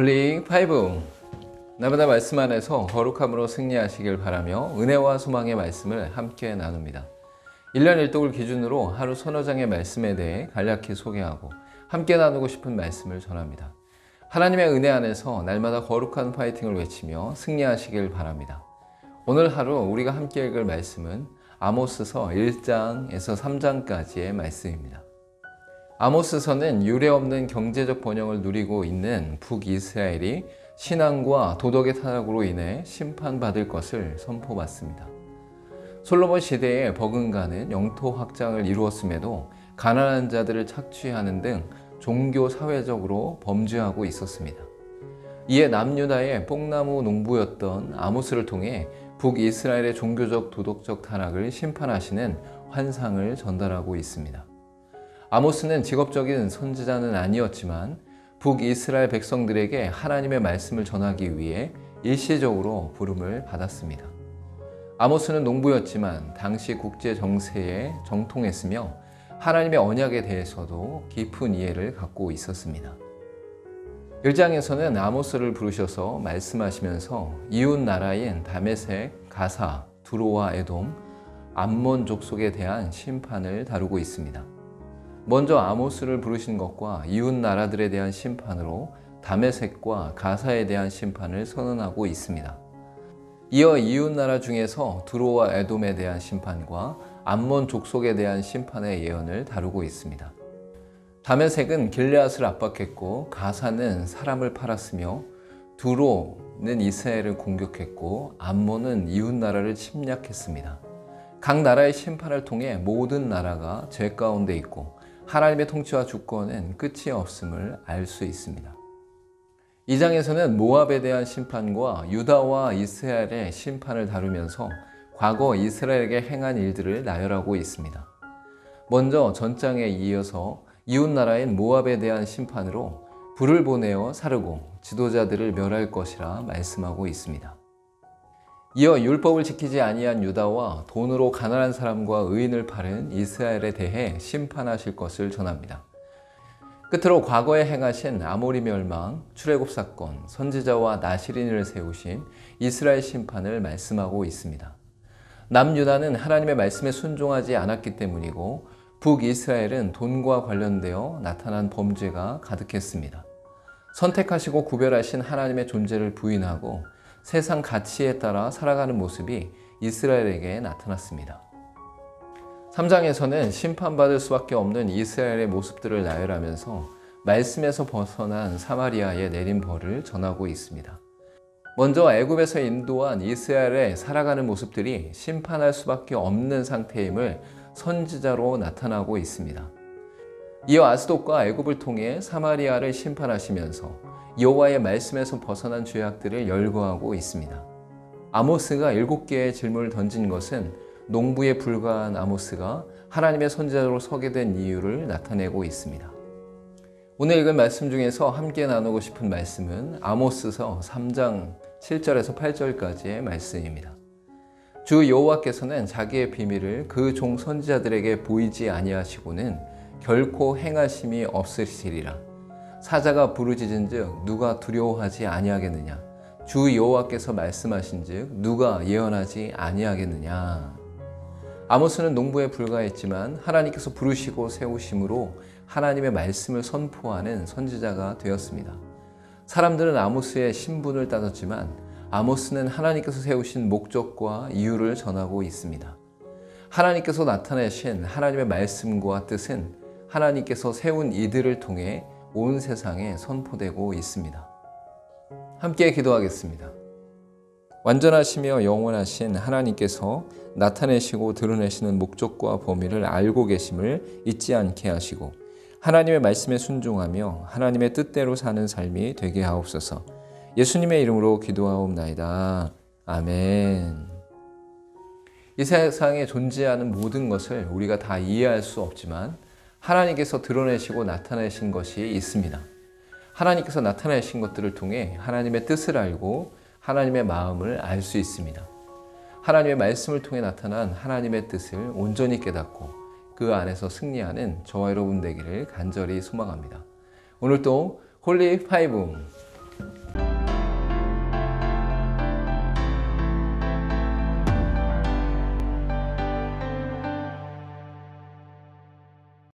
홀리 파이브, 날마다 말씀 안에서 거룩함으로 승리하시길 바라며 은혜와 소망의 말씀을 함께 나눕니다. 1년 1독을 기준으로 하루 서너 장의 말씀에 대해 간략히 소개하고 함께 나누고 싶은 말씀을 전합니다. 하나님의 은혜 안에서 날마다 거룩한 파이팅을 외치며 승리하시길 바랍니다. 오늘 하루 우리가 함께 읽을 말씀은 아모스서 1장에서 3장까지의 말씀입니다. 아모스서는 유례없는 경제적 번영을 누리고 있는 북이스라엘이 신앙과 도덕의 타락으로 인해 심판받을 것을 선포받습니다. 솔로몬 시대에 버금가는 영토 확장을 이루었음에도 가난한 자들을 착취하는 등 종교 사회적으로 범죄하고 있었습니다. 이에 남유다의 뽕나무 농부였던 아모스를 통해 북이스라엘의 종교적 도덕적 타락을 심판하시는 환상을 전달하고 있습니다. 아모스는 직업적인 선지자는 아니었지만 북이스라엘 백성들에게 하나님의 말씀을 전하기 위해 일시적으로 부름을 받았습니다. 아모스는 농부였지만 당시 국제 정세에 정통했으며 하나님의 언약에 대해서도 깊은 이해를 갖고 있었습니다. 1장에서는 아모스를 부르셔서 말씀하시면서 이웃 나라인 다메섹, 가사, 두로와 에돔, 암몬 족속에 대한 심판을 다루고 있습니다. 먼저 아모스를 부르신 것과 이웃 나라들에 대한 심판으로 다메섹과 가사에 대한 심판을 선언하고 있습니다. 이어 이웃 나라 중에서 두로와 에돔에 대한 심판과 암몬 족속에 대한 심판의 예언을 다루고 있습니다. 다메섹은 길르앗을 압박했고 가사는 사람을 팔았으며 두로는 이스라엘을 공격했고 암몬은 이웃 나라를 침략했습니다. 각 나라의 심판을 통해 모든 나라가 죄 가운데 있고 하나님의 통치와 주권은 끝이 없음을 알 수 있습니다. 2장에서는 모압에 대한 심판과 유다와 이스라엘의 심판을 다루면서 과거 이스라엘에게 행한 일들을 나열하고 있습니다. 먼저 전장에 이어서 이웃 나라인 모압에 대한 심판으로 불을 보내어 사르고 지도자들을 멸할 것이라 말씀하고 있습니다. 이어 율법을 지키지 아니한 유다와 돈으로 가난한 사람과 의인을 파는 이스라엘에 대해 심판하실 것을 전합니다. 끝으로 과거에 행하신 아모리 멸망, 출애굽 사건, 선지자와 나시린을 세우신 이스라엘 심판을 말씀하고 있습니다. 남유다는 하나님의 말씀에 순종하지 않았기 때문이고 북이스라엘은 돈과 관련되어 나타난 범죄가 가득했습니다. 선택하시고 구별하신 하나님의 존재를 부인하고 세상 가치에 따라 살아가는 모습이 이스라엘에게 나타났습니다. 3장에서는 심판받을 수밖에 없는 이스라엘의 모습들을 나열하면서 말씀에서 벗어난 사마리아의 내린 벌을 전하고 있습니다. 먼저 애굽에서 인도한 이스라엘의 살아가는 모습들이 심판할 수밖에 없는 상태임을 선지자로 나타나고 있습니다. 이어 아스돗과 애굽을 통해 사마리아를 심판하시면서 여호와의 말씀에서 벗어난 죄악들을 열거하고 있습니다. 아모스가 7개의 질문을 던진 것은 농부에 불과한 아모스가 하나님의 선지자로 서게 된 이유를 나타내고 있습니다. 오늘 읽은 말씀 중에서 함께 나누고 싶은 말씀은 아모스서 3장 7절에서 8절까지의 말씀입니다. 주 여호와께서는 자기의 비밀을 그 종 선지자들에게 보이지 아니하시고는 결코 행하심이 없으시리라. 사자가 부르짖은즉 누가 두려워하지 아니하겠느냐? 주 여호와께서 말씀하신즉 누가 예언하지 아니하겠느냐? 아모스는 농부에 불과했지만 하나님께서 부르시고 세우심으로 하나님의 말씀을 선포하는 선지자가 되었습니다. 사람들은 아모스의 신분을 따졌지만 아모스는 하나님께서 세우신 목적과 이유를 전하고 있습니다. 하나님께서 나타내신 하나님의 말씀과 뜻은 하나님께서 세운 이들을 통해 온 세상에 선포되고 있습니다. 함께 기도하겠습니다. 완전하시며 영원하신 하나님께서 나타내시고 드러내시는 목적과 범위를 알고 계심을 잊지 않게 하시고 하나님의 말씀에 순종하며 하나님의 뜻대로 사는 삶이 되게 하옵소서. 예수님의 이름으로 기도하옵나이다. 아멘. 이 세상에 존재하는 모든 것을 우리가 다 이해할 수 없지만 하나님께서 드러내시고 나타내신 것이 있습니다. 하나님께서 나타내신 것들을 통해 하나님의 뜻을 알고 하나님의 마음을 알 수 있습니다. 하나님의 말씀을 통해 나타난 하나님의 뜻을 온전히 깨닫고 그 안에서 승리하는 저와 여러분 되기를 간절히 소망합니다. 오늘도 홀리 파이브